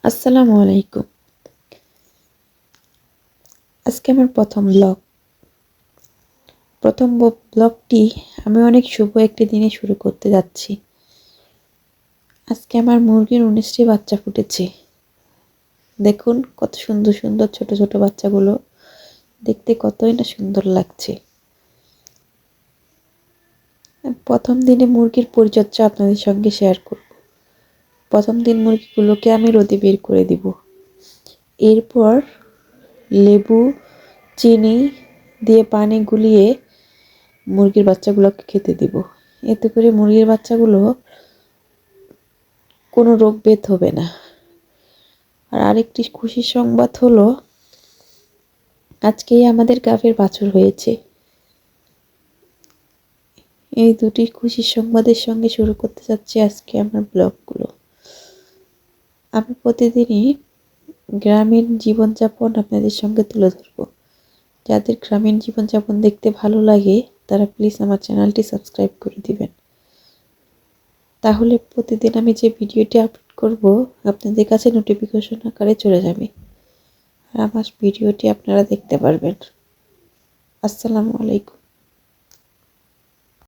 আসসালামু আলাইকুম। আজকে আমার প্রথম ব্লগটি আমি অনেক শুভ একটি দিনে শুরু করতে যাচ্ছি। আজকে আমার মুরগির 19টি বাচ্চা ফুটেছে। দেখুন কত সুন্দর সুন্দর ছোট ছোট বাচ্চাগুলো, দেখতে কতই না সুন্দর লাগছে। প্রথম দিনে মুরগির পরিচর্যা আপনাদের সঙ্গে শেয়ার করব। প্রথম দিন মুরগিগুলোকে আমি রোদে বের করে দিব। এরপর লেবু, চিনি দিয়ে পানি গুলিয়ে মুরগির বাচ্চাগুলোকে খেতে দিব। এতে করে মুরগির বাচ্চাগুলো কোনো রোগ বেদ হবে না। আর আরেকটি খুশির সংবাদ হলো, আজকেই আমাদের গাভীর বাছুর হয়েছে। এই দুটি খুশির সংবাদের সঙ্গে শুরু করতে যাচ্ছি আজকে আমার ব্লগগুলো। আমি প্রতিদিনই গ্রামীণ জীবনযাপন আপনাদের সঙ্গে তুলে ধরব। যাদের গ্রামীণ জীবনযাপন দেখতে ভালো লাগে তারা প্লিজ আমার চ্যানেলটি সাবস্ক্রাইব করে দিবেন। তাহলে প্রতিদিন আমি যে ভিডিওটি আপলোড করব আপনাদের কাছে নোটিফিকেশন আকারে চলে যাবে, আর আমার ভিডিওটি আপনারা দেখতে পারবেন। আসসালামু আলাইকুম।